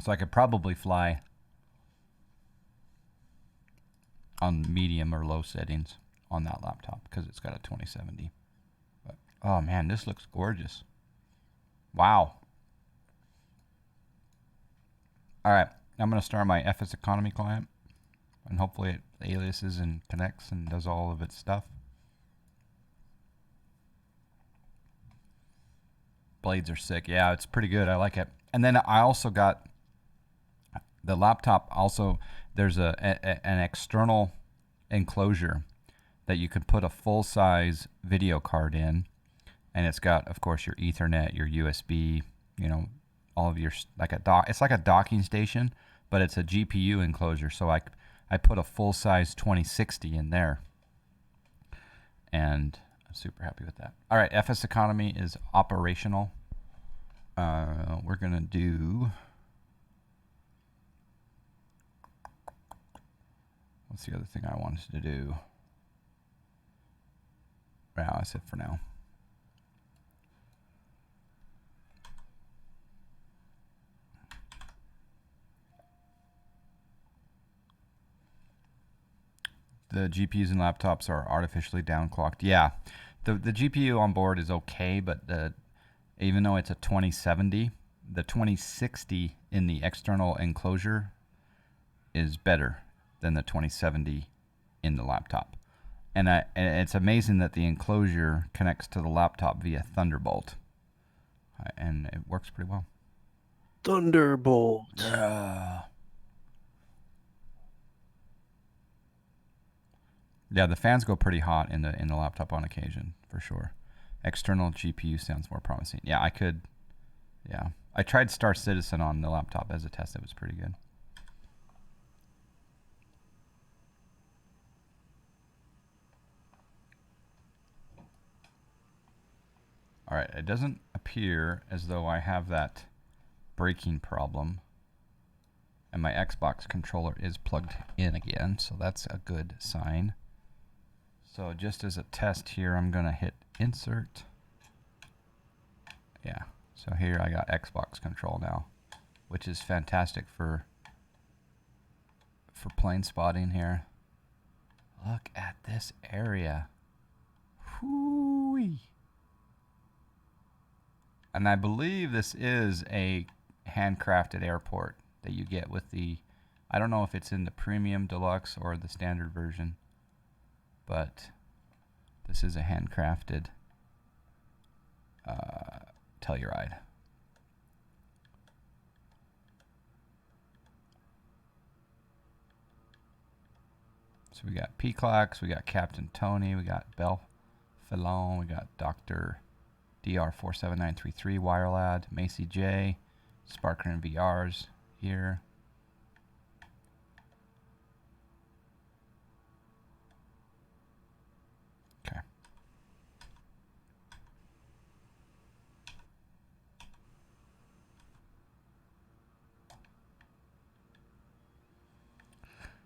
So I could probably fly on medium or low settings on that laptop because it's got a 2070. But, oh man, this looks gorgeous. Wow. All right, I'm going to start my FSEconomy client, and hopefully it aliases and connects and does all of its stuff. Blades are sick. Yeah, it's pretty good. I like it. And then I also got the laptop. Also, there's an external enclosure that you could put a full-size video card in, and it's got, of course, your Ethernet, your USB, you know, all of your, like a dock. It's like a docking station, but it's a GPU enclosure. So I put a full-size 2060 in there, and I'm super happy with that. All right, FSEconomy is operational. We're gonna do. What's the other thing I wanted to do? Well, that's it for now. The GPUs and laptops are artificially downclocked. Yeah, the GPU on board is okay, but even though it's a 2070, the 2060 in the external enclosure is better than the 2070 in the laptop. And it's amazing that the enclosure connects to the laptop via Thunderbolt, and it works pretty well. Thunderbolt. Yeah, the fans go pretty hot in the laptop on occasion, for sure. External GPU sounds more promising. Yeah, I could. Yeah, I tried Star Citizen on the laptop as a test. It was pretty good. All right, it doesn't appear as though I have that braking problem. And my Xbox controller is plugged in again, so that's a good sign. So just as a test here, I'm going to hit insert. Yeah, so here I got Xbox control now, which is fantastic for plane spotting here. Look at this area. Whoo-wee. And I believe this is a handcrafted airport that you get with the, I don't know if it's in the premium deluxe or the standard version, but this is a handcrafted Telluride. So we got P-Clocks, we got Captain Tony, we got Belle Filon, we got Dr. DR47933 Wirelad, Macy J, Sparker and VRs here. Okay.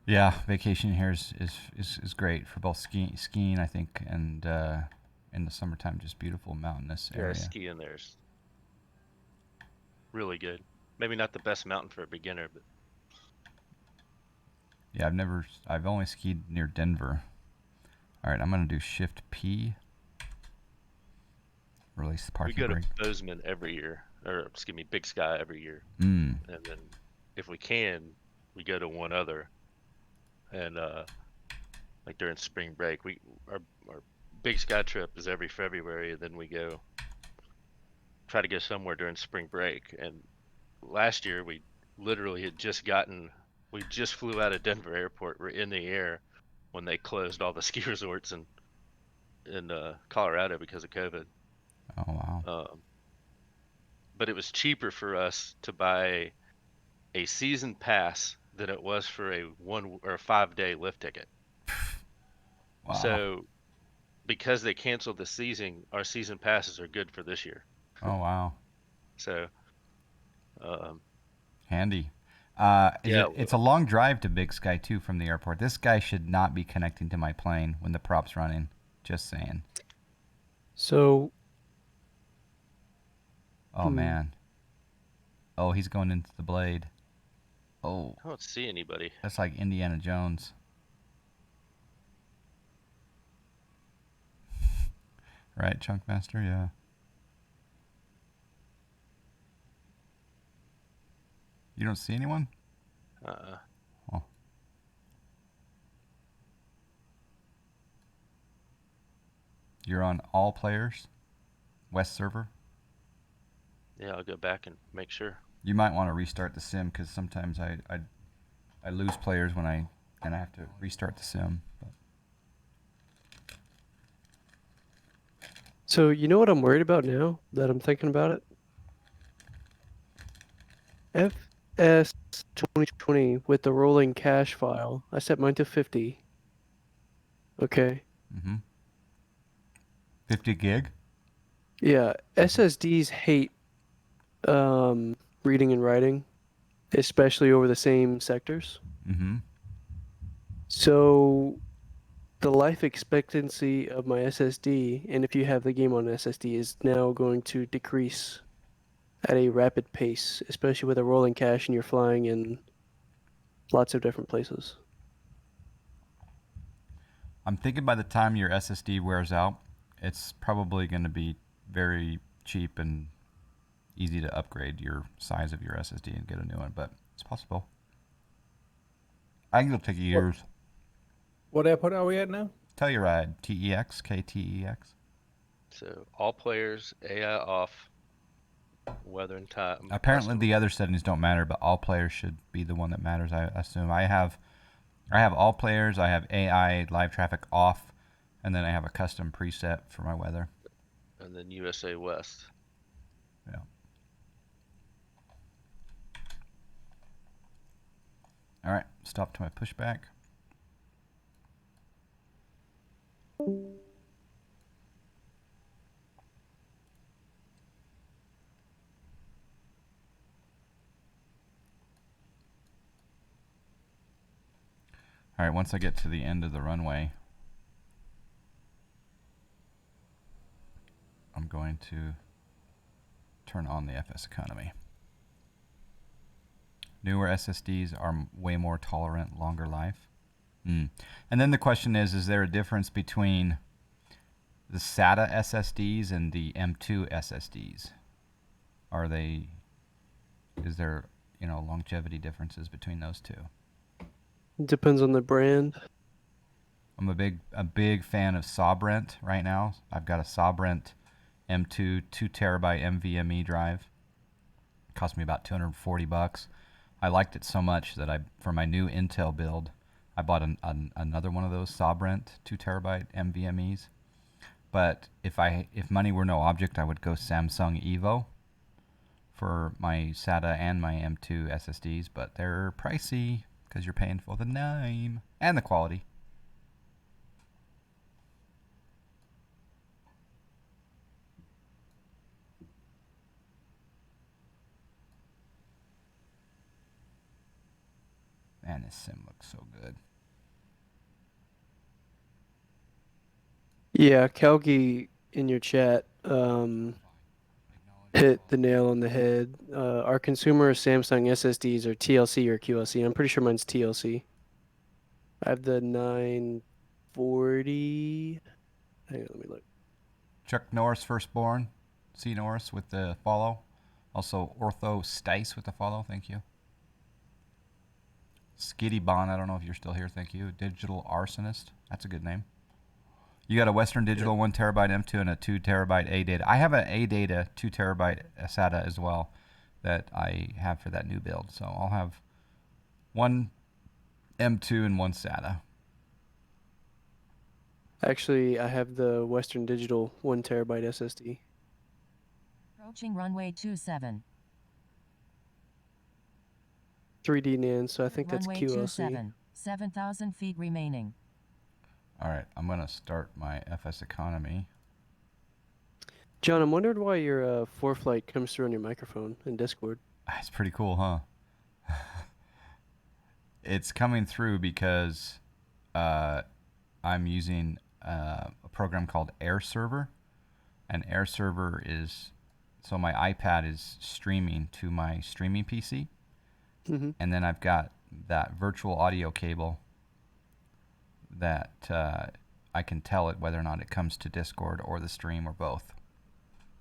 Yeah, vacation here is great for both skiing, I think, and in the summertime, just beautiful mountainous area. Yeah, skiing there's really good. Maybe not the best mountain for a beginner, but yeah, I've only skied near Denver. All right, I'm gonna do Shift P. Release the parking we go brake. to Bozeman every year, or excuse me, Big Sky every year, Mm. and then if we can, we go to one other, and like during spring break, our Big Sky trip is every February, and then we try to go somewhere during spring break. And last year we literally had we just flew out of Denver airport. We're in the air when they closed all the ski resorts in Colorado because of COVID. Oh wow. But it was cheaper for us to buy a season pass than it was for a 1 or 5 day lift ticket. Wow. So because they canceled the season, our season passes are good for this year. Oh wow. So handy. Yeah, It's a long drive to Big Sky too from the airport. This guy should not be connecting to my plane when the prop's running. Just saying. So. Oh man. Oh, he's going into the blade. Oh, I don't see anybody. that's like Indiana Jones. Right, Chunkmaster? Yeah. You don't see anyone? Uh-uh. Oh. You're on all players? West server? Yeah, I'll go back and make sure. You might want to restart the sim because sometimes I lose players when I have to restart the sim. But So you know what I'm worried about now that I'm thinking about it? FS 2020 with the rolling cache file. I set mine to 50. Okay. 50 gig? Yeah, SSDs hate reading and writing, especially over the same sectors. Mm-hmm. So the life expectancy of my SSD, and if you have the game on SSD, is now going to decrease at a rapid pace, especially with a rolling cache and you're flying in lots of different places. I'm thinking by the time your SSD wears out, it's probably going to be very cheap and easy to upgrade your size of your SSD and get a new one, but it's possible. I think it'll take years. What airport are we at now? Telluride, TEX, KTEX. So all players, AI off, weather and time. Apparently, custom. the other settings don't matter, but all players should be the one that matters. I assume I have all players. I have AI live traffic off, and then I have a custom preset for my weather. And then USA West. Yeah. All right. Stop to my pushback. All right. Once I get to the end of the runway, I'm going to turn on the FSEconomy. Newer SSDs are way more tolerant, longer life. And then the question is there a difference between the SATA SSDs and the M2 SSDs? Is there, longevity differences between those two? It depends on the brand. I'm a big fan of Sobrent right now. I've got a Sobrent M2 2 terabyte NVMe drive. It cost me about $240. I liked it so much that for my new Intel build, I bought another one of those Sobrent 2 terabyte NVMe's. But if money were no object, I would go Samsung Evo for my SATA and my M2 SSDs, but they're pricey because you're paying for the name and the quality. Man, this sim looks so good. Yeah, Calgi in your chat hit the nail on the head. Our consumer Samsung SSDs are TLC or QLC. I'm pretty sure mine's TLC. I have the 940. Hang on, let me look. Chuck Norris, firstborn. C. Norris with the follow. Also, Ortho Stice with the follow. Thank you. Skitty Bond. I don't know if you're still here. Thank you. Digital Arsonist. That's a good name. You got a Western Digital 1 terabyte M2 and a 2 terabyte ADATA. I have an ADATA 2 terabyte SATA as well that I have for that new build. So I'll have one M2 and one SATA. Actually, I have the Western Digital 1 terabyte SSD. Approaching runway 27. 3D NAND, so I think that's Runway QLC. 27. 7,000 feet remaining. All right, I'm going to start my FSEconomy. John, I'm wondering why your ForeFlight comes through on your microphone in Discord. It's pretty cool, huh? It's coming through because I'm using a program called Air Server. And Air Server so my iPad is streaming to my streaming PC. Mm-hmm. And then I've got that virtual audio cable that I can tell it whether or not it comes to Discord or the stream or both.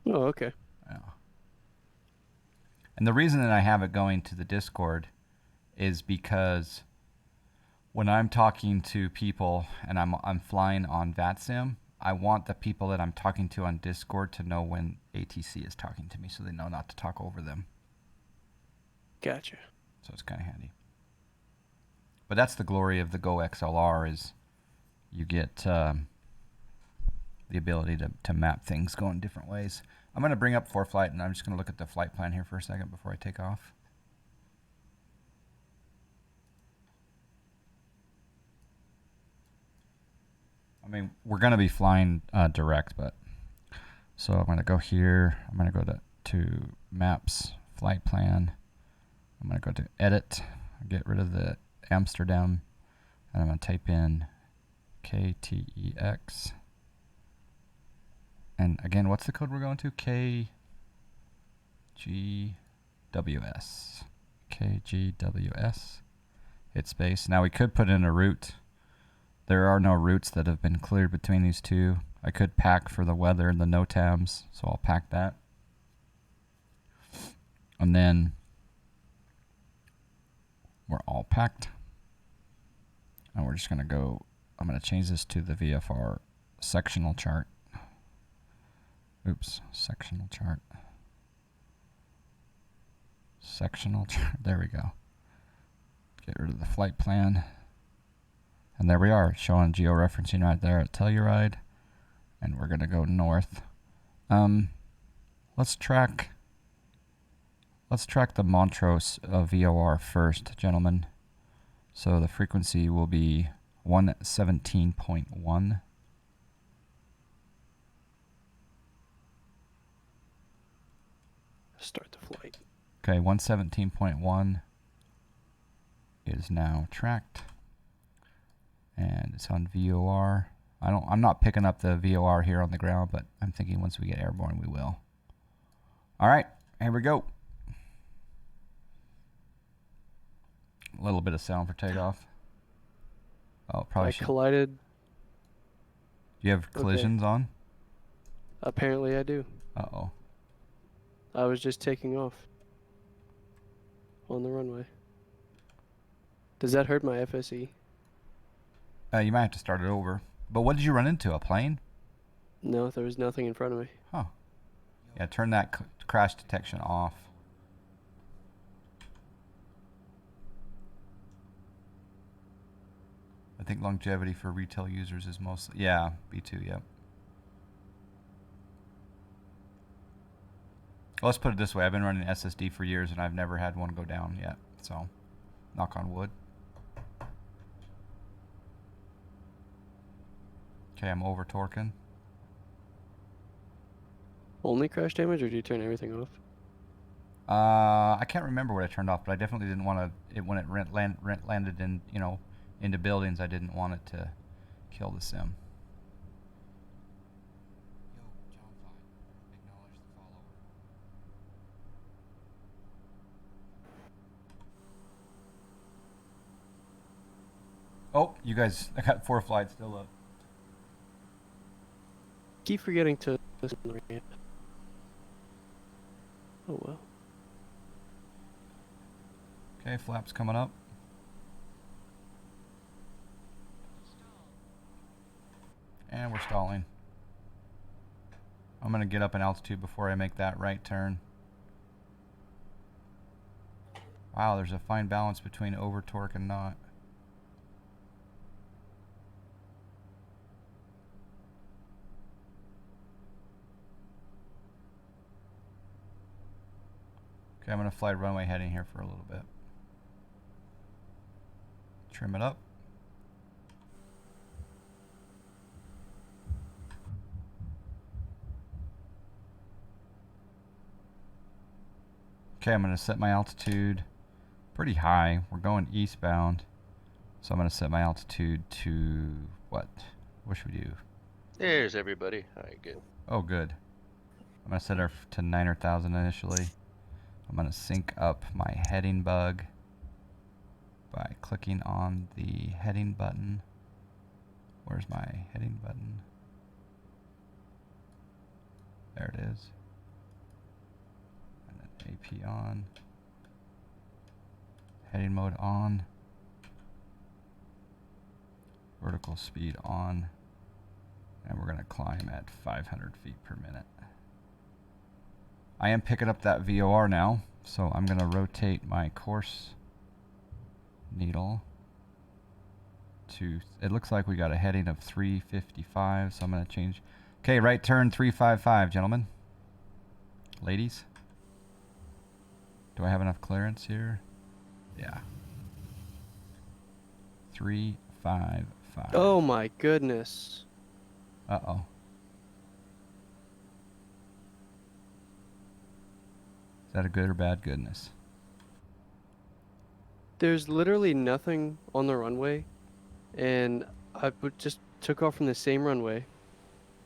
Oh, okay. Yeah. And the reason that I have it going to the Discord is because when I'm talking to people and I'm flying on VATSIM, I want the people that I'm talking to on Discord to know when ATC is talking to me, so they know not to talk over them. Gotcha. So it's kind of handy. But that's the glory of the Go XLR is you get the ability to map things going different ways. I'm going to bring up ForeFlight, and I'm just going to look at the flight plan here for a second before I take off. I mean, we're going to be flying direct, but so I'm going to go here. I'm going to go to Maps, Flight Plan. I'm going to go to Edit, get rid of the Amsterdam, and I'm going to type in KTEX. And again, what's the code we're going to? KGWS. KGWS. Hit space. Now we could put in a route. There are no routes that have been cleared between these two. I could pack for the weather and the NOTAMs, so I'll pack that. And then we're all packed. And we're just going to go, I'm going to change this to the VFR sectional chart. Oops, sectional chart. Sectional chart, there we go. Get rid of the flight plan. And there we are, showing georeferencing right there at Telluride. And we're going to go north. Let's track the Montrose VOR first, gentlemen. So the frequency will be 117.1. Start the flight. Okay, 117.1 is now tracked. And it's on VOR. I'm not picking up the VOR here on the ground, but I'm thinking once we get airborne we will. All right, here we go. A little bit of sound for takeoff. Oh, probably I should. collided. Do you have collisions on? Apparently I do. Uh-oh. I was just taking off on the runway. Does that hurt my FSE? You might have to start it over. But what did you run into? A plane? No, there was nothing in front of me. Huh. Yeah, turn that crash detection off. I think longevity for retail users is mostly, yeah, B2, yep. Well, let's put it this way. I've been running SSD for years and I've never had one go down yet. So, knock on wood. Okay, I'm over torquing. Only crash damage, or do you turn everything off? I can't remember what I turned off, but I definitely didn't want to, when it landed in, into buildings, I didn't want it to kill the sim. Oh, you guys, I got 4 flights still up. Keep forgetting to listen to the ramp. Oh well. Okay, flaps coming up. And we're stalling. I'm going to get up in altitude before I make that right turn. Wow, there's a fine balance between over torque and not. Okay, I'm going to fly runway heading here for a little bit. Trim it up. Okay, I'm going to set my altitude pretty high. We're going eastbound. So I'm going to set my altitude to what? What should we do? There's everybody. All right, good. Oh, good. I'm going to set her to 9,000 initially. I'm going to sync up my heading bug. by clicking on the heading button. Where's my heading button? There it is. And then AP on. Heading mode on. Vertical speed on. And we're going to climb at 500 feet per minute. I am picking up that VOR now, so I'm going to rotate my course needle to, it looks like we got a heading of 355, so I'm going to change. Okay, right turn 355, gentlemen. Ladies. Do I have enough clearance here? Yeah. 355. Oh my goodness. Uh-oh. Is that a good or bad goodness? There's literally nothing on the runway, and just took off from the same runway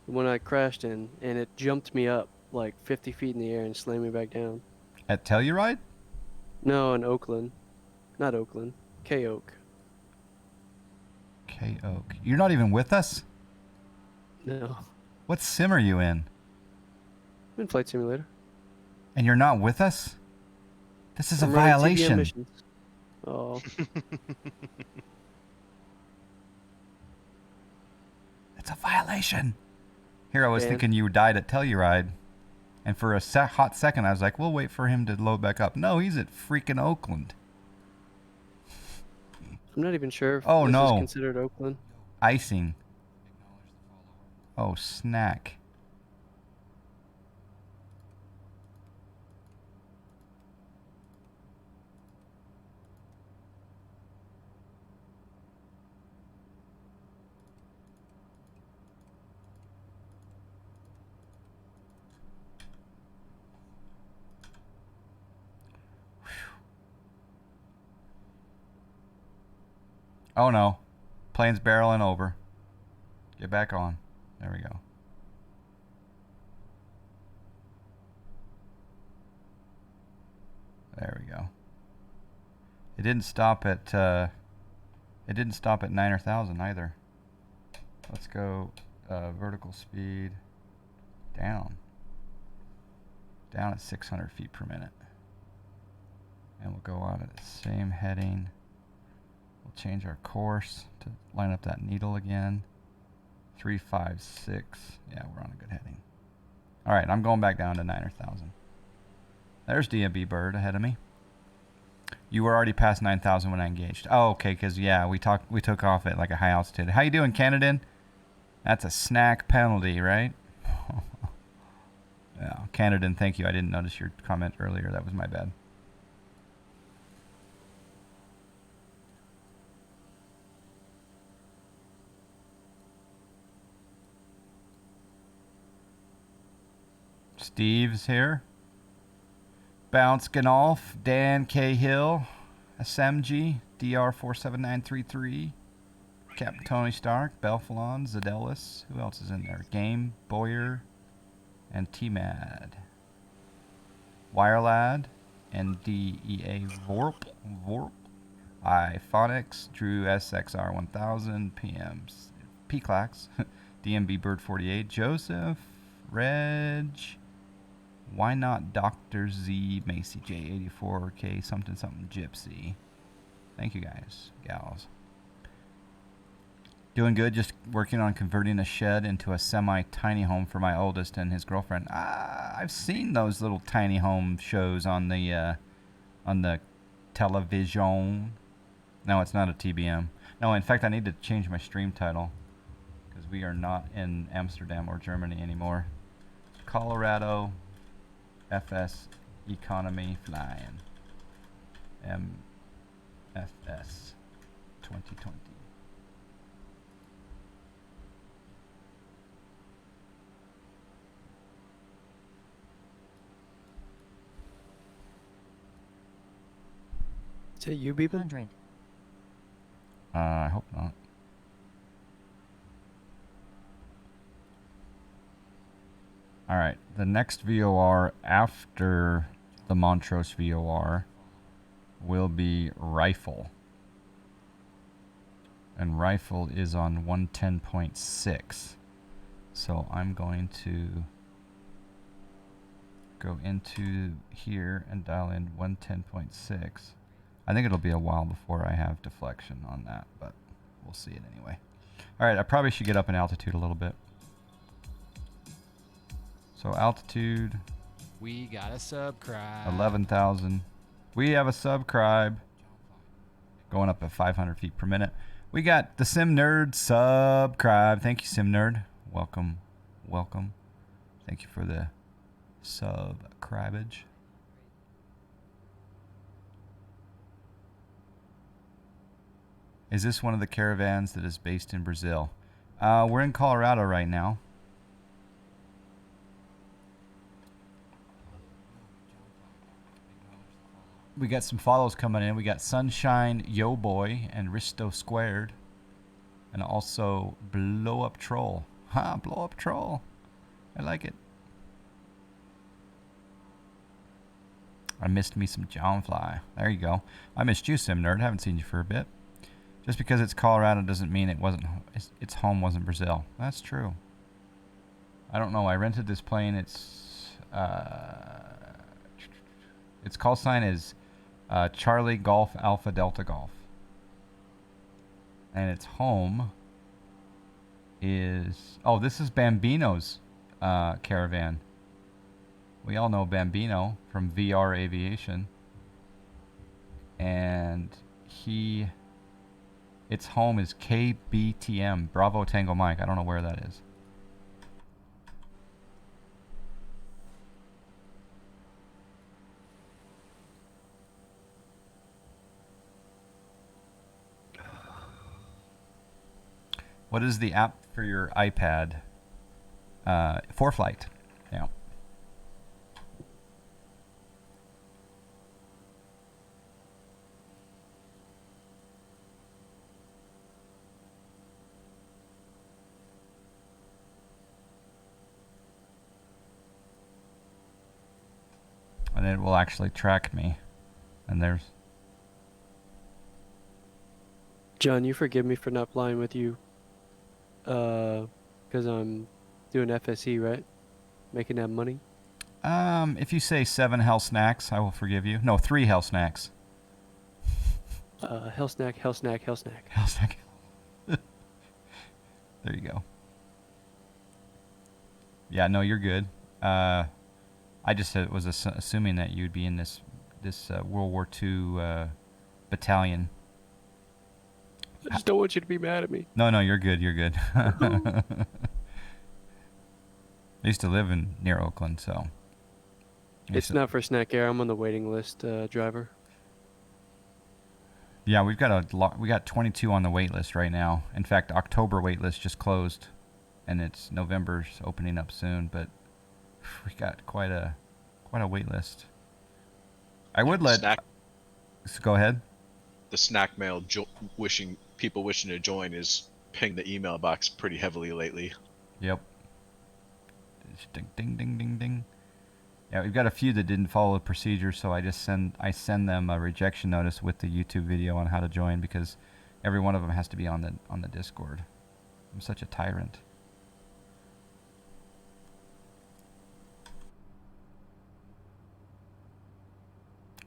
when I crashed in, and it jumped me up like 50 feet in the air and slammed me back down. At Telluride? No, in Oakland. Not Oakland. K-Oak. K-Oak. You're not even with us? No. What sim are you in? I'm in Flight Simulator. And you're not with us? This is a I'm running TBM violation. missions. Oh. It's a violation. Here, I was Man. thinking you died at Telluride. And for a hot second, I was like, we'll wait for him to load back up. No, he's at freaking Oakland. I'm not even sure if Oh, this no. is considered Oakland. Icing. Oh, snack. Oh no. Plane's barreling over. Get back on. There we go. There we go. It didn't stop at 9 or 1,000 either. Let's go vertical speed down. Down at 600 feet per minute. And we'll go out at the same heading. We'll change our course to line up that needle again. 356. Yeah, we're on a good heading. All right, I'm going back down to 9 or 1,000. There's DMB Bird ahead of me. You were already past 9,000 when I engaged. Oh, okay, because yeah, we took off at like a high altitude. How you doing, Canadin? That's a snack penalty, right? Yeah, Canadin, thank you. I didn't notice your comment earlier. That was my bad. Steve's here. Bounce Ganolf, Dan Cahill, SMG, DR47933, Captain Tony Stark, Belfalon, Zadelis. Who else is in there? Game, Boyer, and T-Mad. Wirelad, NDEA Vorp, iPhonics, Drew SXR1000, PMs, P-Clax, DMB Bird 48, Joseph, Reg, Why Not Dr. Z, Macy J84K, something Gypsy. Thank you guys, gals. Doing good, just working on converting a shed into a semi-tiny home for my oldest and his girlfriend. I've seen those little tiny home shows on the television. No, it's not a TBM. No, in fact, I need to change my stream title because we are not in Amsterdam or Germany anymore. Colorado FSEconomy flying. MFS 2020. Is that you, Beepin? 100. I hope not. All right, the next VOR after the Montrose VOR will be rifle. And rifle is on 110.6. So I'm going to go into here and dial in 110.6. I think it'll be a while before I have deflection on that, but we'll see it anyway. All right, I probably should get up in altitude a little bit. So altitude, We got a subscribe. 11,000. We have a subscribe. Going up at 500 feet per minute. We got the Sim Nerd subscribe. Thank you, Sim Nerd. Welcome. Welcome. Thank you for the subscribage. Is this one of the caravans that is based in Brazil? We're in Colorado right now. We got some follows coming in. We got Sunshine Yo Boy and Risto Squared. And also Blow Up Troll. Ha, Blow Up Troll. I like it. I missed me some Johnfly. There you go. I missed you, Sim Nerd. Haven't seen you for a bit. Just because it's Colorado doesn't mean its home wasn't Brazil. That's true. I don't know. I rented this plane. Its call sign is Charlie Golf Alpha Delta Golf. And its home is... Oh, this is Bambino's caravan. We all know Bambino from VR Aviation. And its home is KBTM, Bravo Tango Mike. I don't know where that is. What is the app for your iPad? ForeFlight. Yeah. And it will actually track me. And there's... John, you forgive me for not flying with you. Because I'm doing FSE, right? Making that money. If you say 7 hell snacks, I will forgive you. No, 3 hell snacks. Hell snack, hell snack, hell snack. Hell snack. There you go. Yeah, no, you're good. I just was assuming that you'd be in this World War II battalion. I just don't want you to be mad at me. No, you're good. You're good. I used to live near Oakland, so. It's not for Snack Air. I'm on the waiting list, driver. Yeah, we got 22 on the wait list right now. In fact, October wait list just closed, and it's November's opening up soon. But we got quite a wait list. I would let. Go ahead. The snack mail people wishing to join is pinged the email box pretty heavily lately. Yep. Ding ding ding ding ding. Yeah, we've got a few that didn't follow the procedure, so I send them a rejection notice with the YouTube video on how to join, because every one of them has to be on the Discord. I'm such a tyrant.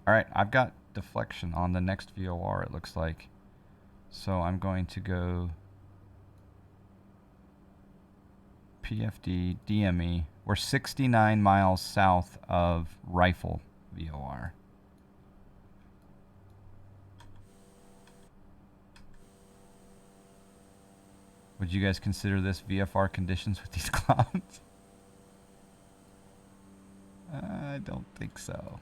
All right, I've got deflection on the next VOR, it looks like. So I'm going to go PFD, DME. We're 69 miles south of Rifle VOR. Would you guys consider this VFR conditions with these clouds? I don't think so.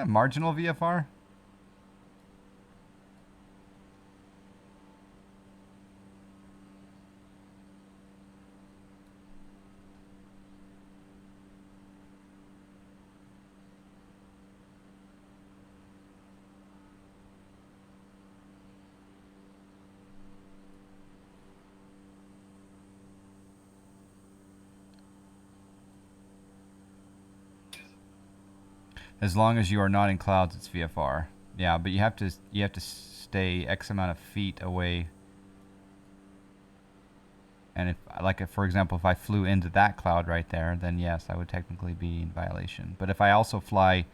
Marginal VFR? As long as you are not in clouds, it's VFR. Yeah, but you have to stay X amount of feet away. And if for example, if I flew into that cloud right there, then yes, I would technically be in violation. But if I also fly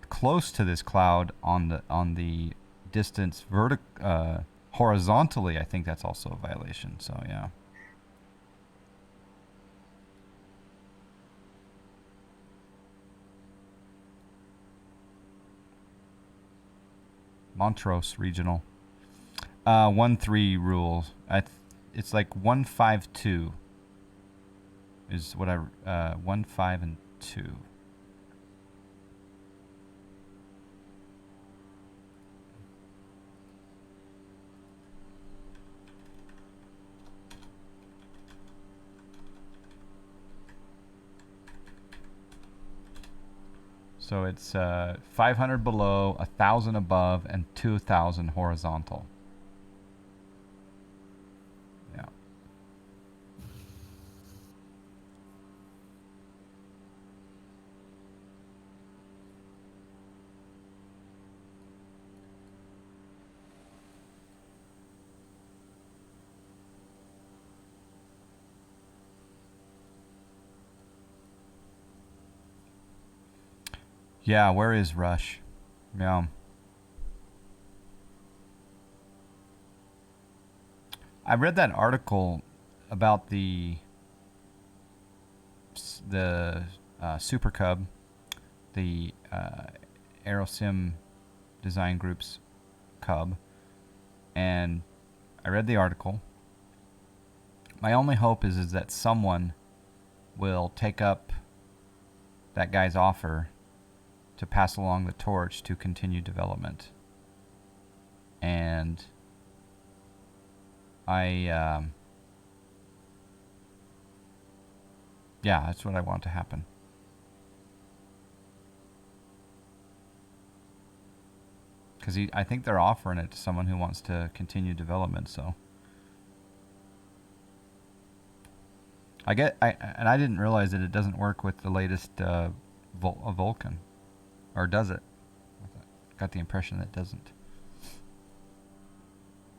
close to this cloud on the distance horizontally, I think that's also a violation. So yeah. Montrose Regional. 1-3 rules. It's like 1-5-2 is what 1, 5, and 2. So it's 500 below, 1,000 above, and 2,000 horizontal. Yeah. Yeah, where is Rush? Yeah. I read that article about the Super Cub, the Aerosim Design Group's Cub, and I read the article. My only hope is that someone will take up that guy's offer to pass along the torch to continue development. And yeah, that's what I want to happen. Because I think they're offering it to someone who wants to continue development. So I didn't realize that it doesn't work with the latest Vulcan, or does it? Got the impression that it doesn't.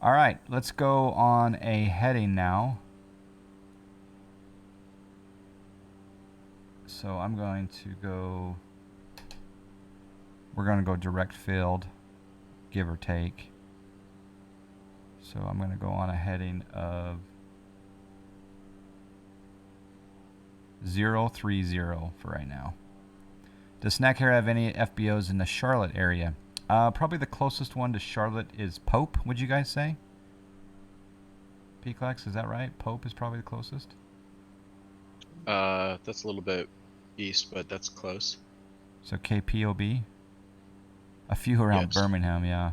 All right, let's go on a heading now. So I'm going to go. We're going to go direct field, give or take. So I'm going to go on a heading of 030 for right now. Does Snack Hair have any FBOs in the Charlotte area? Probably the closest one to Charlotte is Pope, would you guys say? Pclex, is that right? Pope is probably the closest? That's a little bit east, but that's close. So KPOB? A few around Yes. Birmingham, yeah.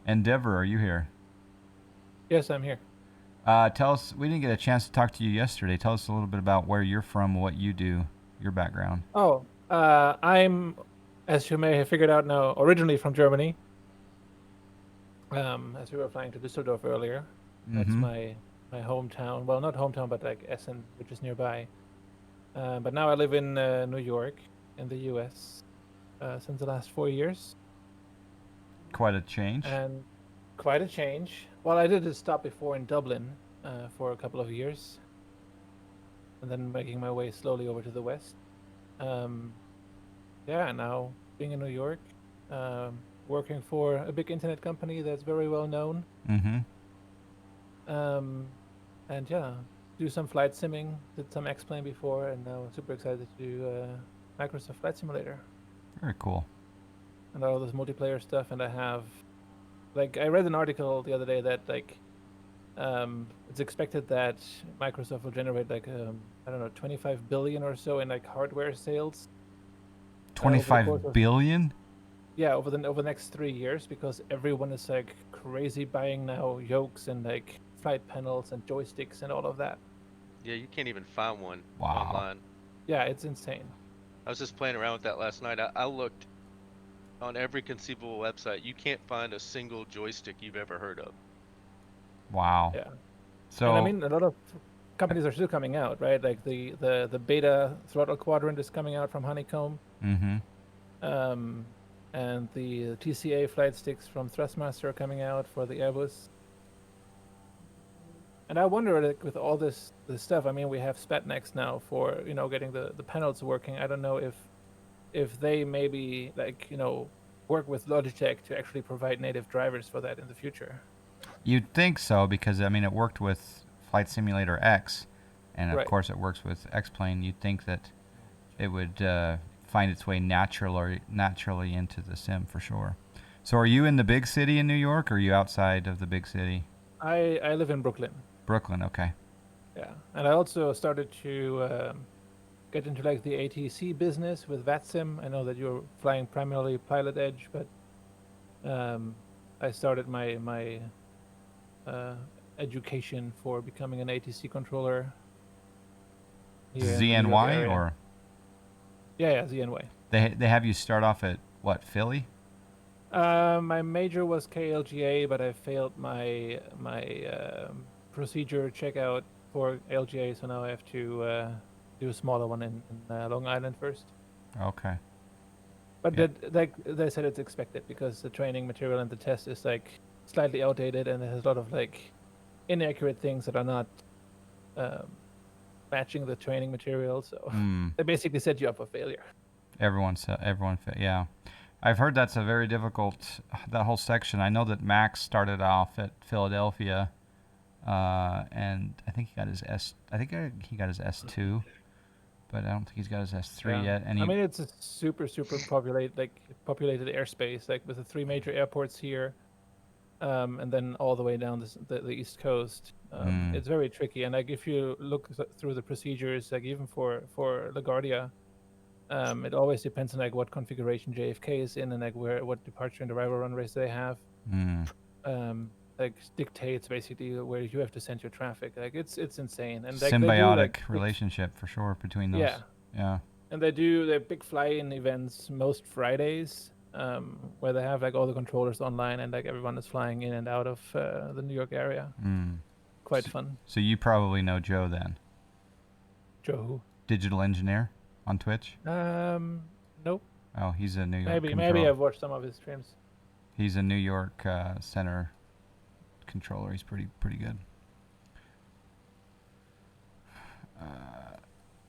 Endeavor, are you here? Yes, I'm here. Tell us, we didn't get a chance to talk to you yesterday. Tell us a little bit about where you're from, what you do, your background. Oh, I'm, as you may have figured out now, originally from Germany. As we were flying to Düsseldorf earlier. That's Mhm. my hometown. Well, not hometown, but like Essen, which is nearby. But now I live in New York, in the U.S., since the last 4 years. Quite a change. And quite a change. Well, I did a stop before in Dublin for a couple of years, and then making my way slowly over to the west. Yeah, now being in New York, working for a big internet company that's very well known. Mm-hmm. And yeah, do some flight simming, did some X-Plane before, and now super excited to do Microsoft Flight Simulator. Very cool. And all this multiplayer stuff, and I have, like, I read an article the other day that, like, it's expected that Microsoft will generate, like, I don't know, 25 billion or so in, like, hardware sales. 25 billion? Yeah, over the next 3 years, because everyone is, like, crazy buying now yokes and, like, flight panels and joysticks and all of that. Yeah, you can't even find one Wow. online. Yeah, it's insane. I was just playing around with that last night. I looked on every conceivable website. You can't find a single joystick you've ever heard of. Wow. Yeah. So And I mean, a lot of companies are still coming out, right? Like the beta throttle quadrant is coming out from Honeycomb, Mm-hmm. and the TCA flight sticks from Thrustmaster are coming out for the Airbus. And I wonder, like, with all this stuff, I mean, we have Spatnex now for getting the panels working. I don't know if they maybe work with Logitech to actually provide native drivers for that in the future. You'd think so, because I mean it worked with Flight Simulator X, and of Right. course it works with X-Plane. You'd think that it would find its way naturally into the sim for sure. So are you in the big city in New York, or are you outside of the big city? I live in Brooklyn. Brooklyn, okay. Yeah, and I also started to get into like the ATC business with VATSIM. I know that you're flying primarily Pilot Edge, but I started my education for becoming an ATC controller. here in the New York ZNY, area. or Yeah, ZNY. they have you start off at what, Philly? My major was KLGA, but I failed my procedure checkout for LGA, so now I have to do a smaller one in Long Island first. Okay. But Yeah. like they said, it's expected because the training material and the test is like slightly outdated, and it has a lot of like inaccurate things that are not matching the training material. So they basically set you up for failure. Yeah. I've heard that's a very difficult, that whole section. I know that Max started off at Philadelphia, and I think he got his he got his S2, but I don't think he's got his S3 yet. And I mean, it's a super populated airspace, like with the 3 major airports here, and then all the way down the East Coast. It's very tricky, and like if you look through the procedures, like even for LaGuardia, it always depends on like what configuration JFK is in and like what departure and arrival runways they have. Like dictates basically where you have to send your traffic. Like it's insane, and like, symbiotic they do, like, relationship for sure between those. Yeah. And they do their big fly-in events most Fridays, where they have like all the controllers online and like everyone is flying in and out of the New York area. Quite fun. So you probably know Joe then. Joe who? Digital engineer on Twitch. Nope. Oh, he's a New York. Maybe I've watched some of his streams. He's a New York center controller. He's pretty good.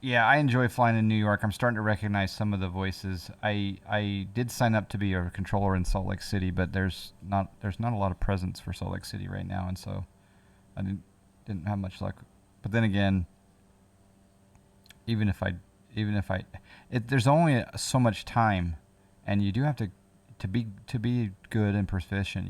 Yeah, I enjoy flying in New York. I'm starting to recognize some of the voices. I did sign up to be a controller in Salt Lake City, but there's not a lot of presence for Salt Lake City right now, and so I didn't have much luck. But then again, there's only so much time, and you do have to be good and proficient.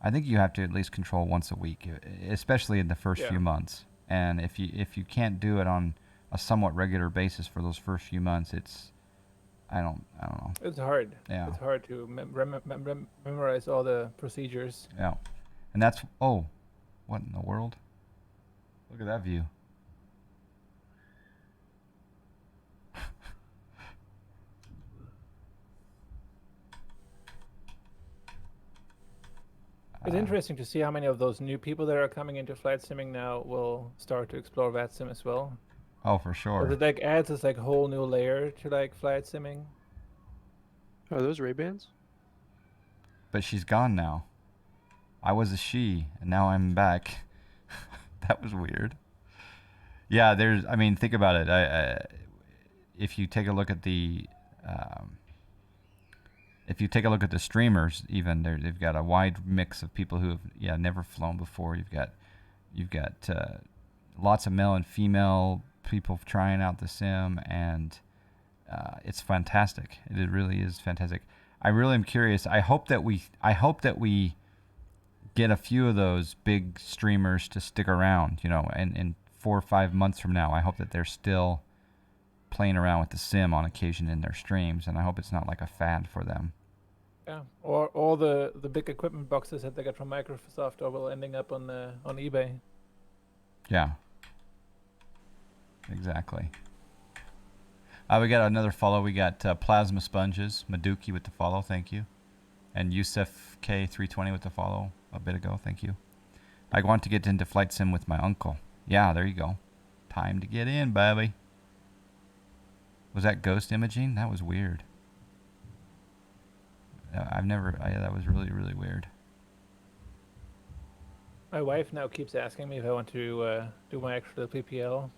I think you have to at least control once a week, especially in the first few months. And if you can't do it on a somewhat regular basis for those first few months, I don't know. It's hard. Yeah. It's hard to memorize all the procedures. Yeah. And that's what in the world? Look at that view. It's interesting to see how many of those new people that are coming into flight simming now will start to explore VATSIM as well. Oh, for sure. Because it like adds this like whole new layer to like flight simming. Are those Ray-Bans? But she's gone now. I was a she, and now I'm back. That was weird. Yeah, think about it. If you take a look at the streamers, even they've got a wide mix of people who have never flown before. You've got lots of male and female people trying out the sim, and it's fantastic. It really is fantastic. I really am curious. I hope that we get a few of those big streamers to stick around. In 4 or 5 months from now, I hope that they're still playing around with the sim on occasion in their streams, and I hope it's not like a fad for them. Yeah, or all the big equipment boxes that they got from Microsoft are will ending up on eBay. Yeah. Exactly. We got another follow. We got Plasma Sponges, Maduki with the follow, thank you. And Yusef K320 with the follow a bit ago, thank you. I want to get into flight sim with my uncle. Yeah, there you go. Time to get in, baby. Was that ghost imaging? That was weird. That was really, really weird. My wife now keeps asking me if I want to do my extra PPL.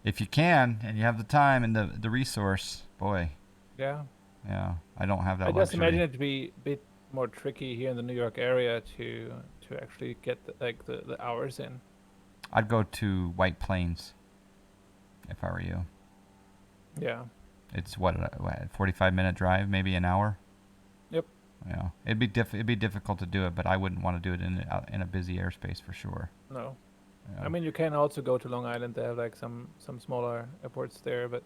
If you can, and you have the time and the resource, boy. Yeah. Yeah, I don't have that I just luxury. imagine it to be a bit more tricky here in the New York area to actually get the hours in. I'd go to White Plains if I were you. Yeah. It's what 45-minute drive, maybe an hour. Yep. Yeah, it'd be difficult to do it, but I wouldn't want to do it in a busy airspace for sure. No. Yeah. I mean, you can also go to Long Island. They have like some smaller airports there, but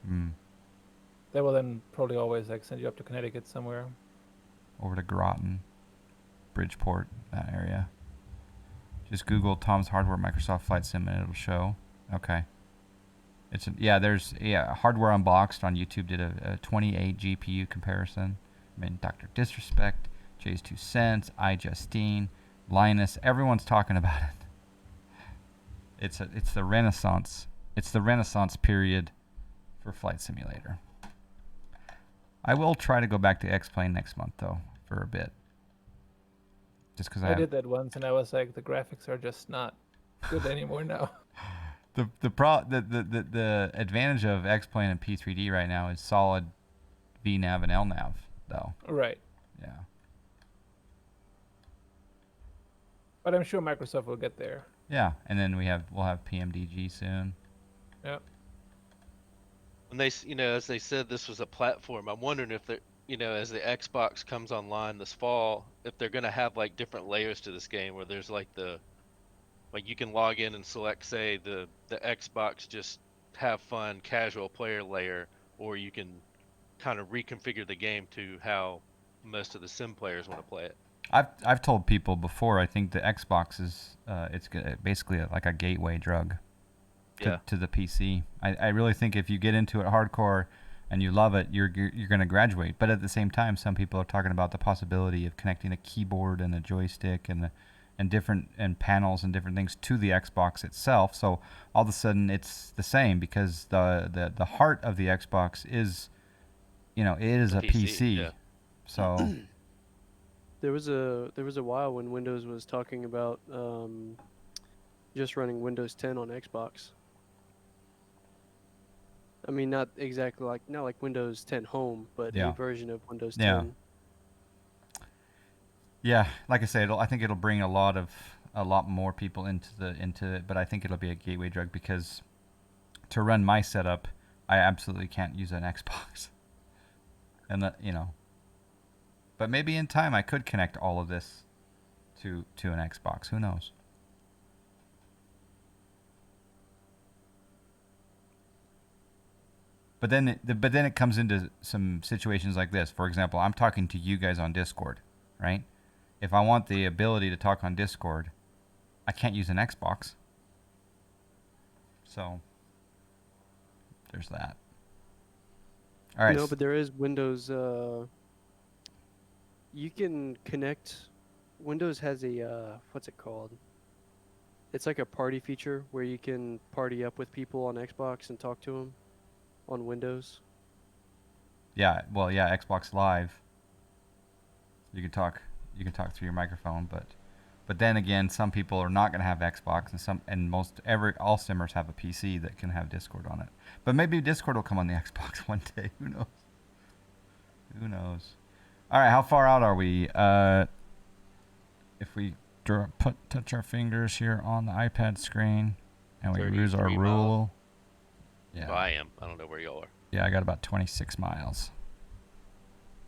they will then probably always like send you up to Connecticut somewhere. Over to Groton, Bridgeport, that area. Just Google Tom's Hardware Microsoft Flight Sim and it'll show. Okay. There's Hardware Unboxed on YouTube did a 28 GPU comparison. I mean, Dr. Disrespect, Jay's 2 Cents, iJustine, Linus, everyone's talking about it. It's the renaissance. It's the renaissance period for Flight Simulator. I will try to go back to X-Plane next month though for a bit. Just because I did that once and I was like, the graphics are just not good anymore now. The advantage of X-Plane and P3D right now is solid VNav and LNav though. Right. Yeah. But I'm sure Microsoft will get there. Yeah, and then we'll have PMDG soon. Yep. And as they said, this was a platform. I'm wondering if they're, as the Xbox comes online this fall, if they're gonna have like different layers to this game, where there's like you can log in and select, say, the Xbox just have fun casual player layer, or you can kind of reconfigure the game to how most of the sim players want to play it. I've told people before. I think the Xbox is basically like a gateway drug to the PC. I really think if you get into it hardcore and you love it, you're going to graduate. But at the same time, some people are talking about the possibility of connecting a keyboard and a joystick and different panels and different things to the Xbox itself. So all of a sudden it's the same because the heart of the Xbox is it is a PC. Yeah. So There was a while when Windows was talking about just running Windows 10 on Xbox. I mean, not exactly not like Windows 10 Home, but a version of Windows 10. Yeah, like I said, I think it'll bring a lot more people into it, but I think it'll be a gateway drug because to run my setup, I absolutely can't use an Xbox, and but maybe in time I could connect all of this to an Xbox. Who knows? But then it comes into some situations like this. For example, I'm talking to you guys on Discord, right? If I want the ability to talk on Discord, I can't use an Xbox. So there's that. All right. No, but there is Windows. You can connect. Windows has a what's it called? It's like a party feature where you can party up with people on Xbox and talk to them on Windows. Yeah, well, yeah, Xbox Live. You can talk through your microphone, but then again, some people are not going to have Xbox, and all simmers have a PC that can have Discord on it. But maybe Discord will come on the Xbox one day. Who knows? Who knows? All right, how far out are we? If we touch our fingers here on the iPad screen, and we use our 33 rule. miles. Yeah. Well, I am. I don't know where y'all are. Yeah, I got about 26 miles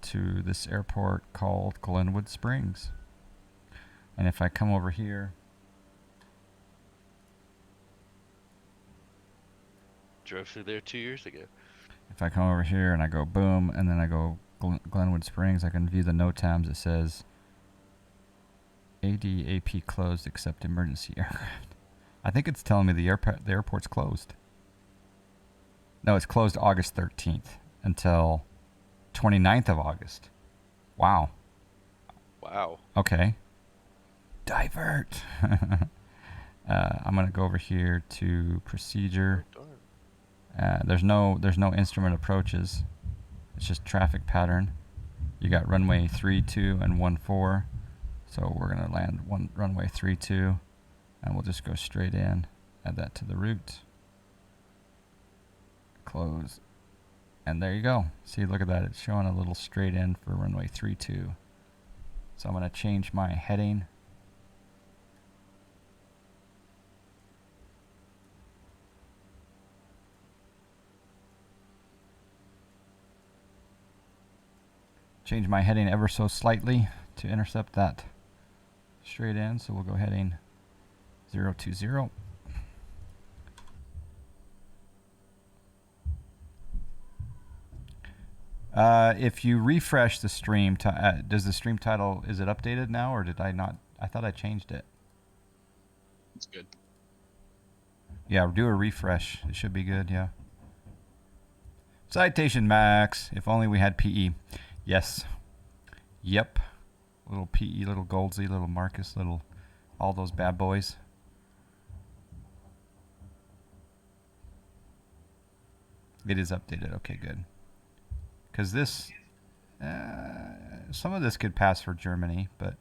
to this airport called Glenwood Springs. And if I come over here, Drove through there 2 years ago. if I come over here and I go boom, and then I go Glenwood Springs, I can view the note tabs. It says ADAP closed except emergency aircraft. I think it's telling me the airport's closed. No, it's closed August 13th until 29th of August. Wow. Wow. Okay. Divert. I'm gonna go over here to procedure. Darn. There's no instrument approaches. It's just traffic pattern. You got runway 32 and 14. So we're gonna land runway 32, and we'll just go straight in. Add that to the route. Close. And there you go. See, look at that. It's showing a little straight in for runway 32. So I'm going to change my heading. Change my heading ever so slightly to intercept that straight in. So we'll go heading 020. If you refresh the stream, does the stream title, is it updated now, or did I not? I thought I changed it. It's good. Yeah, do a refresh. It should be good, yeah. Citation Max. If only we had PE. Yes. Yep. Little PE, little Goldsy, little Marcus, little all those bad boys. It is updated. Okay, good. Because this, some of this could pass for Germany, but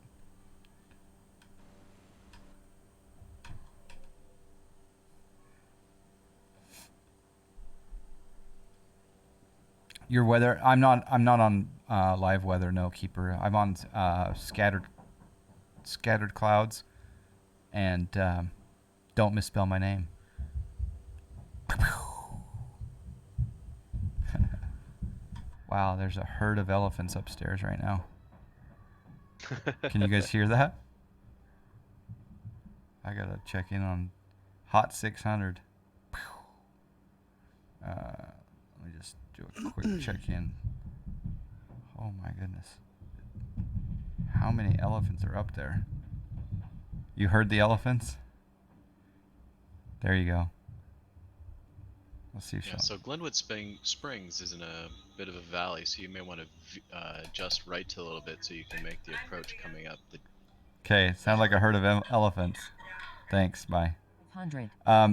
your weather. I'm not on live weather. No, Keeper. I'm on scattered clouds, and don't misspell my name. Wow, there's a herd of elephants upstairs right now. Can you guys hear that? I gotta check in on Hot 600. Let me just do a quick check-in. Oh my goodness. How many elephants are up there? You heard the elephants? There you go. Let's see. Yeah, so Glenwood Springs is in a bit of a valley, so you may want to adjust right to a little bit so you can make the approach coming up. Okay, sound like a herd of elephants. Thanks, bye. 100.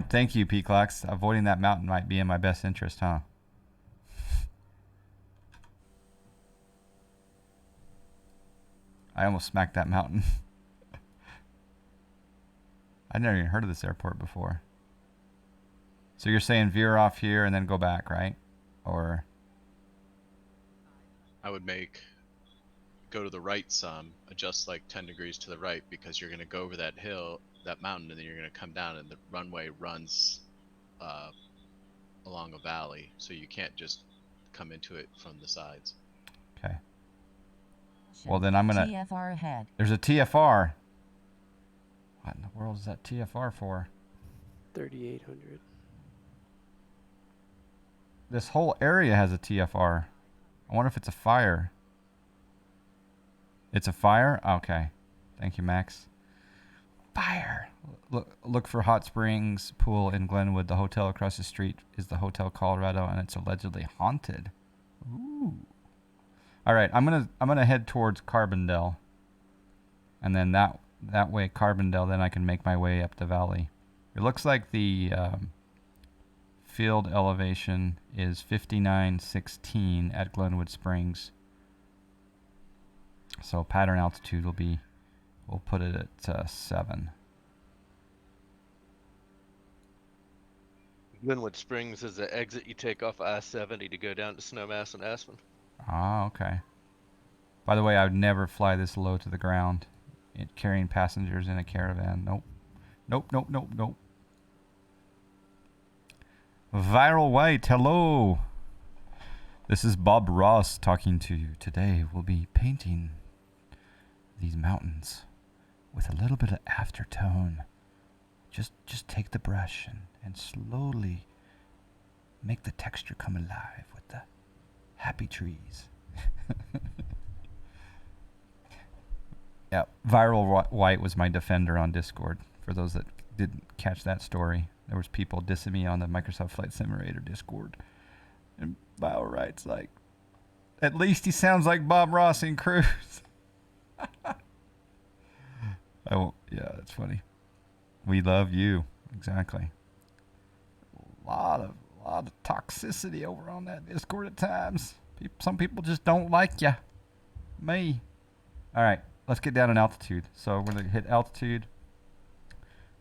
Thank you, Peacocks. Avoiding that mountain might be in my best interest, huh? I almost smacked that mountain. I'd never even heard of this airport before. So you're saying veer off here and then go back, right? Or I would go to the right some, adjust like 10 degrees to the right, because you're going to go over that hill, that mountain, and then you're going to come down, and the runway runs along a valley, so you can't just come into it from the sides. okay. Well, then I'm gonna. TFR ahead. There's a TFR. What in the world is that TFR for? 3,800. This whole area has a TFR. I wonder if it's a fire. It's a fire? Okay. Thank you, Max. Fire. Look for Hot Springs Pool in Glenwood. The hotel across the street is the Hotel Colorado, and it's allegedly haunted. Ooh. All right, I'm gonna head towards Carbondale, and then that way Carbondale, then I can make my way up the valley. It looks like the field elevation is 5916 at Glenwood Springs. So pattern altitude we'll put it at 7. Glenwood Springs is the exit you take off I-70 to go down to Snowmass and Aspen. Ah, okay. By the way, I would never fly this low to the ground, carrying passengers in a caravan. Nope. Nope, nope, nope, nope. Viral White, hello. This is Bob Ross talking to you. Today we'll be painting these mountains with a little bit of aftertone. Just take the brush and slowly make the texture come alive with the happy trees. Yeah, Viral White was my defender on Discord. For those that didn't catch that story, there was people dissing me on the Microsoft Flight Simulator Discord. And Viral White's like, at least he sounds like Bob Ross in Cruise. Oh, yeah, that's funny. We love you. Exactly. A lot of toxicity over on that Discord at times. Some people just don't like you. Me. All right, let's get down in altitude. So we're gonna hit altitude.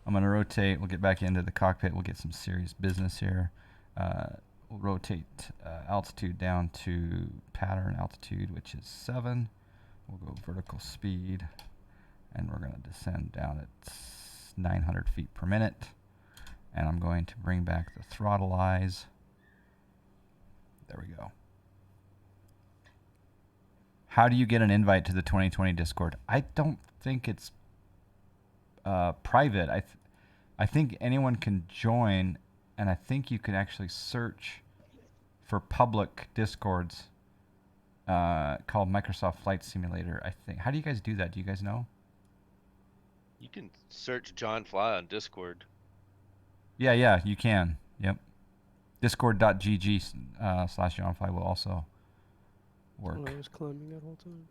I'm gonna rotate. We'll get back into the cockpit. We'll get some serious business here. We'll rotate altitude down to pattern altitude, which is 7. We'll go vertical speed, and we're gonna descend down at 900 feet per minute. And I'm going to bring back the throttle eyes. There we go. How do you get an invite to the 2020 Discord? I don't think it's private. I think anyone can join, and I think you can actually search for public Discords called Microsoft Flight Simulator, I think. How do you guys do that? Do you guys know? You can search John Fly on Discord. Yeah, you can. Yep. Discord.gg / JohnFly will also work. Oh, I was climbing that whole time.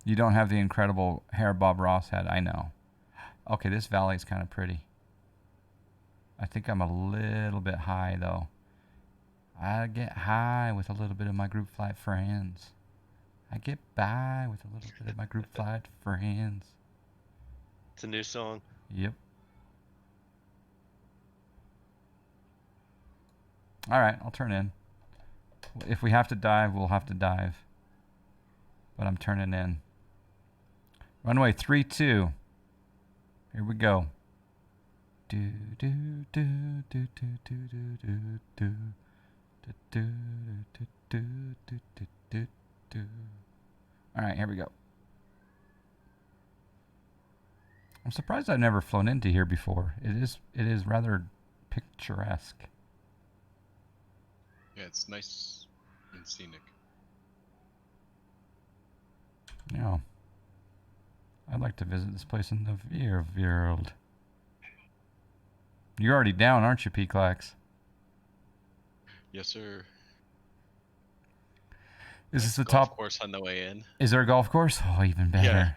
You don't have the incredible hair Bob Ross had. I know. Okay, this valley is kind of pretty. I think I'm a little bit high, though. I get high with a little bit of my group flight friends. I get by with a little bit of my group flight friends. It's a new song. Yep. All right, I'll turn in. If we have to dive, we'll have to dive. But I'm turning in. Runway 32. Here we go. Do do do do do do do do do do do do do do do. All right, here we go. I'm surprised I've never flown into here before. It is rather picturesque. Yeah, it's nice and scenic. Yeah. I'd like to visit this place in the world. You're already down, aren't you, P-Clax? Yes, sir. Is this the golf top course on the way in? Is there a golf course? Oh, even better. Yeah.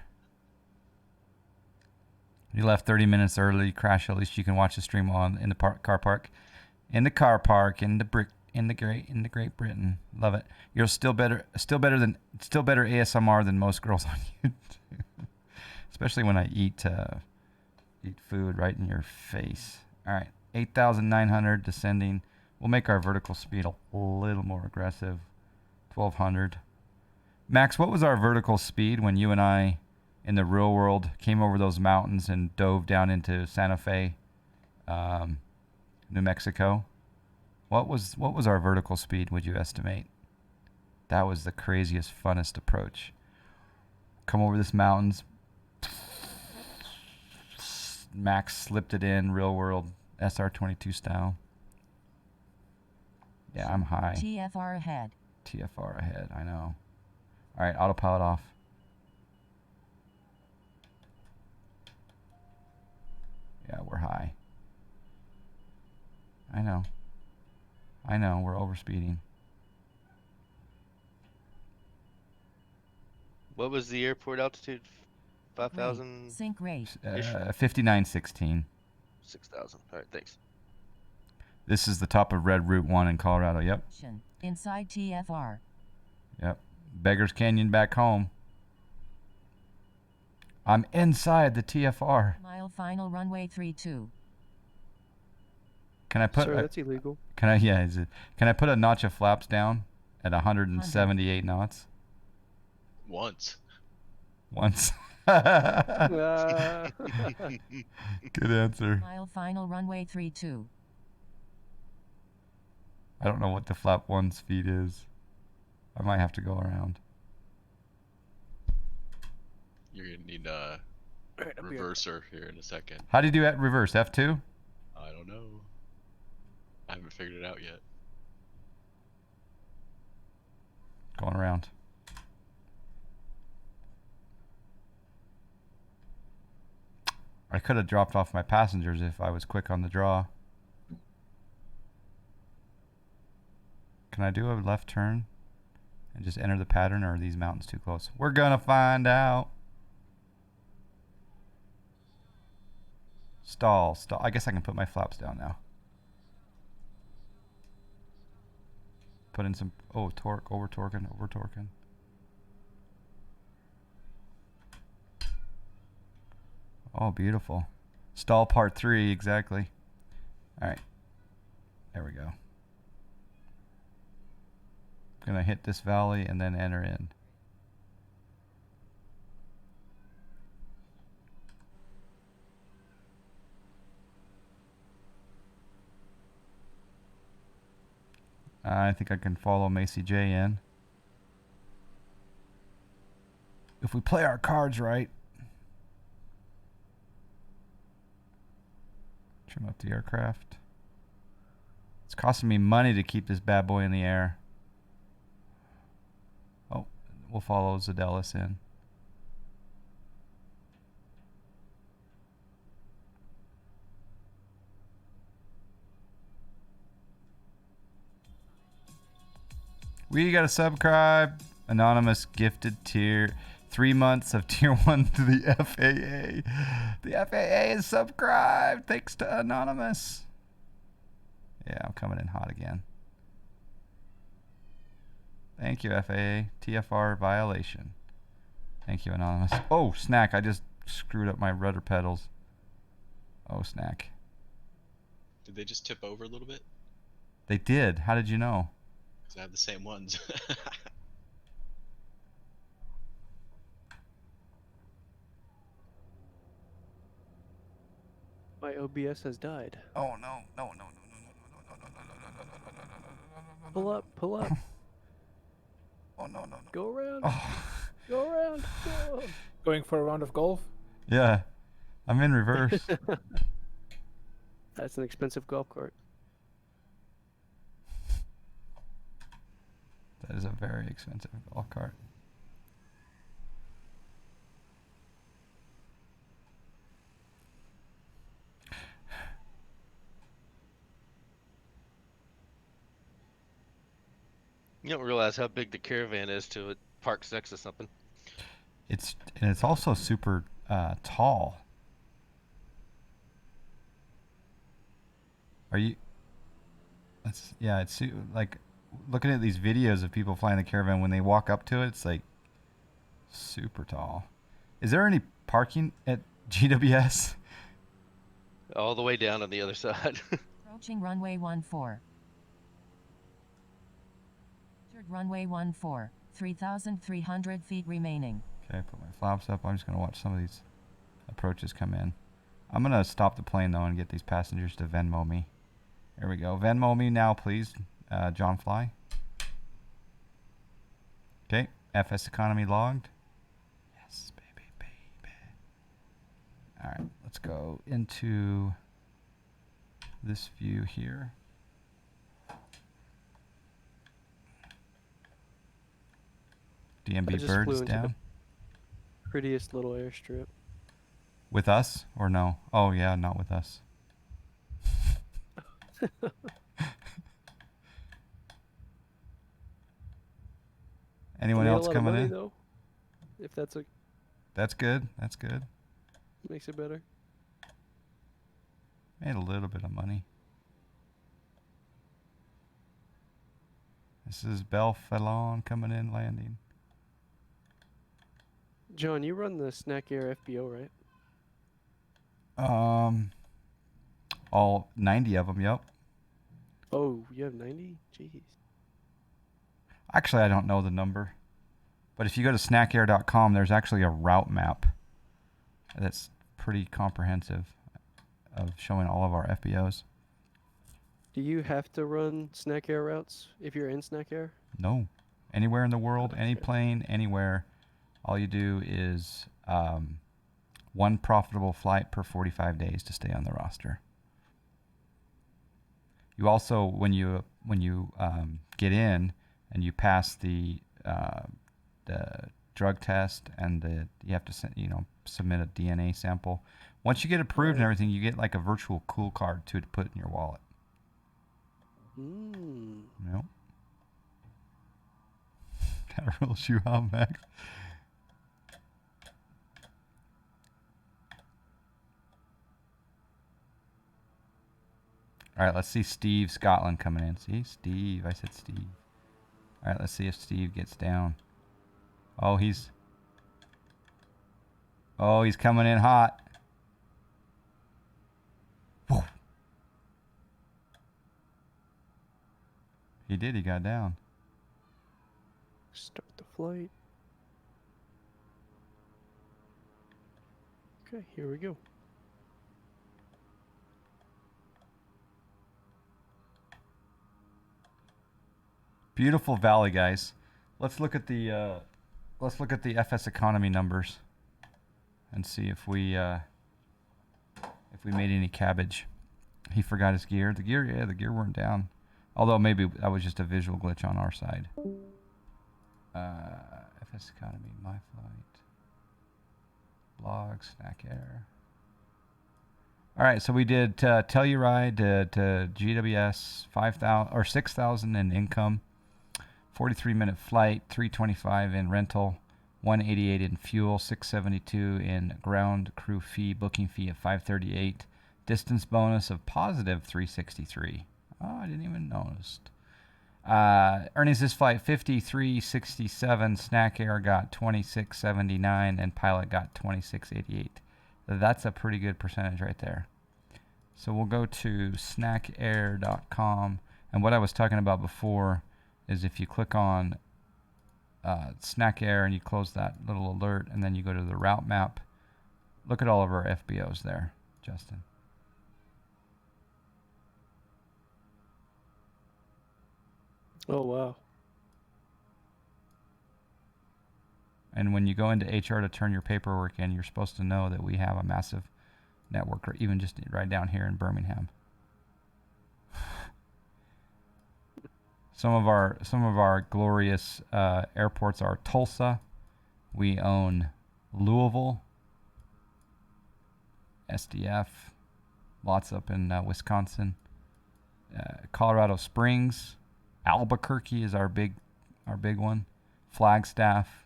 You left 30 minutes early. Crash. At least you can watch the stream on in the car park, in the Great Britain. Love it. You're still better ASMR than most girls on YouTube. Especially when I eat food right in your face. All right, 8,900 descending. We'll make our vertical speed a little more aggressive. 1,200. Max, what was our vertical speed when you and I, in the real world, came over those mountains and dove down into Santa Fe, New Mexico? What was our vertical speed, would you estimate? That was the craziest, funnest approach. Come over this mountains. Max slipped it in, real world, SR-22 style. Yeah, I'm high. TFR ahead. TFR ahead, I know. All right, autopilot off. Yeah, we're high. I know, we're overspeeding. What was the airport altitude? 5,000? Sync rate. 5916. 6,000. All right, thanks. This is the top of Red Route 1 in Colorado. Yep. Inside TFR. Yep. Beggars Canyon back home. I'm inside the TFR. Mile final runway 32. Can I put? Sir, that's illegal. Can I? Yeah. Can I put a notch of flaps down at 178 knots? Once. Ah. Good answer. Mile final runway 32. I don't know what the flap 1 speed is. I might have to go around. You're gonna need a reverser here in a second. How do you do at reverse? F2? I don't know. I haven't figured it out yet. Going around. I could have dropped off my passengers if I was quick on the draw. Can I do a left turn? and just enter the pattern, or are these mountains too close? We're gonna find out. Stall. I guess I can put my flaps down now. Put in some, torque, over torquing. Oh, beautiful. Stall part 3, exactly. All right. There we go. Gonna hit this valley and then enter in. I think I can follow Macy J in. If we play our cards right. Trim up the aircraft. It's costing me money to keep this bad boy in the air. Oh, we'll follow Zadelis in. We got a subscribe. Anonymous gifted 3 months of tier 1 to the FAA. The FAA is subscribed. Thanks to Anonymous. Yeah, I'm coming in hot again. Thank you, FAA. TFR violation. Thank you, Anonymous. Oh, snack. I just screwed up my rudder pedals. Oh, snack. Did they just tip over a little bit? They did. How did you know? Because I have the same ones. My OBS has died. Oh, no. Pull up. Oh, no. Go around. Oh. Go around. Go. Going for a round of golf? Yeah. I'm in reverse. That's an expensive golf cart. That is a very expensive golf cart. You don't realize how big the caravan is till it parks next to something. It's also super tall. Are you? It's like looking at these videos of people flying the caravan. When they walk up to it, it's like super tall. Is there any parking at GWS? All the way down on the other side. Approaching runway 14. Runway 14. 3,300 feet remaining. Okay, put my flaps up. I'm just gonna watch some of these approaches come in. I'm gonna stop the plane though and get these passengers to Venmo me. There we go. Venmo me now, please, John Fly. Okay, FSEconomy logged. Yes, baby. All right, let's go into this view here. I DMB just bird flew is into down. the prettiest little airstrip. With us or no? Oh yeah, not with us. Anyone Made a else lot of coming money, in? though, if that's a That's good. That's good. makes it better. Made a little bit of money. This is Belfalon coming in, landing. John, you run the Snack Air FBO, right? All 90 of them. Yep. Oh, you have 90? Jeez. Actually, I don't know the number, but if you go to snackair.com, there's actually a route map that's pretty comprehensive of showing all of our FBOs. Do you have to run Snack Air routes if you're in Snack Air? No, anywhere in the world, any Okay. plane, anywhere. All you do is one profitable flight per 45 days to stay on the roster. You also, when you get in and you pass the drug test and you have to submit a DNA sample. Once you get approved and everything, you get like a virtual cool card to put in your wallet. Hmm. Yep. Gotta roll shoe out, Max. All right, let's see Steve Scotland coming in. See, Steve. I said Steve. All right, let's see if Steve gets down. Oh, he's coming in hot. Whoa. He did. He got down. Start the flight. Okay, here we go. Beautiful valley, guys. Let's look at the FSEconomy numbers and see if we made any cabbage. He forgot his gear. The gear weren't down. Although maybe that was just a visual glitch on our side. FSEconomy, my flight, blog, snack air. All right, so we did Telluride to GWS 5,000 or 6,000 in income, 43-minute flight, 325 in rental, 188 in fuel, 672 in ground crew fee, booking fee of 538, distance bonus of positive 363. Oh, I didn't even notice. Earnings this flight 53.67. Snack Air got 26.79, and Pilot got 26.88. That's a pretty good percentage right there. So we'll go to snackair.com, and what I was talking about before is if you click on Snack Air and you close that little alert, and then you go to the route map, look at all of our FBOs there, Justin. Oh, wow. And when you go into HR to turn your paperwork in, you're supposed to know that we have a massive network, or even just right down here in Birmingham. Some of our glorious airports are Tulsa. We own Louisville, SDF, lots up in Wisconsin, Colorado Springs. Albuquerque is our big one. Flagstaff,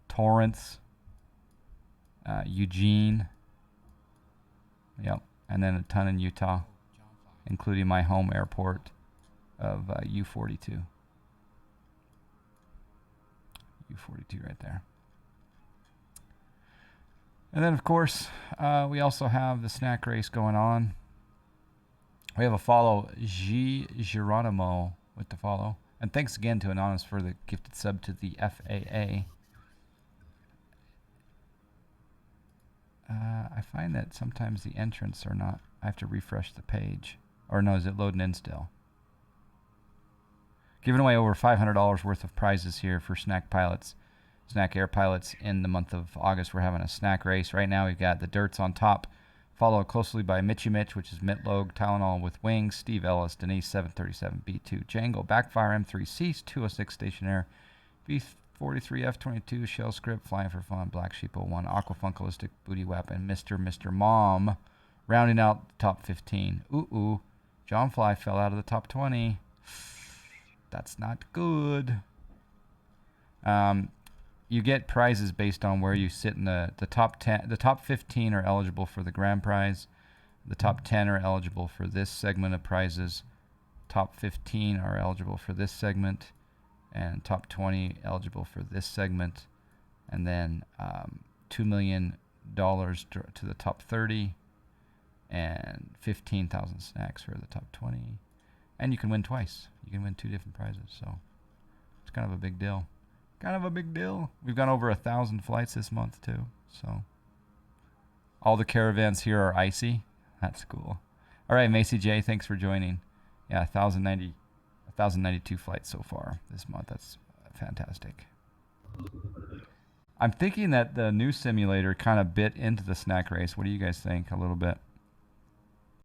Torrance, Eugene. Yep, and then a ton in Utah, including my home airport of U42. U42 right there. And then, of course, we also have the snack race going on. We have a follow, G. Geronimo, with the follow. And thanks again to Anonymous for the gifted sub to the FAA. I find that sometimes the entrants are not... I have to refresh the page. Or no, is it loading in still? Giving away over $500 worth of prizes here for Snack Air pilots in the month of August. We're having a snack race. Right now we've got the Dirts on top, followed closely by Mitchy Mitch, which is Mitlogue, Tylenol with Wings, Steve Ellis, Denise 737B2, Django, Backfire M3C, 206 Stationair, B43 F22, Shell Script, Flying for Fun, Black Sheep 01, Aquafunk Holistic, Booty Wap, and Mr. Mom, rounding out the top 15. Ooh, John Fly fell out of the top 20. That's not good. You get prizes based on where you sit in the top 10. The top 15 are eligible for the grand prize. The top 10 are eligible for this segment of prizes. Top 15 are eligible for this segment, and top 20 eligible for this segment. And then $2 million to the top 30, and 15,000 snacks for the top 20. And you can win twice. You can win 2 different prizes. So it's kind of a big deal. We've gone over 1,000 flights this month too. So all the caravans here are icy. That's cool. All right, Macy J, thanks for joining. Yeah, 1,092 flights so far this month. That's fantastic. I'm thinking that the new simulator kind of bit into the snack race. What do you guys think? A little bit.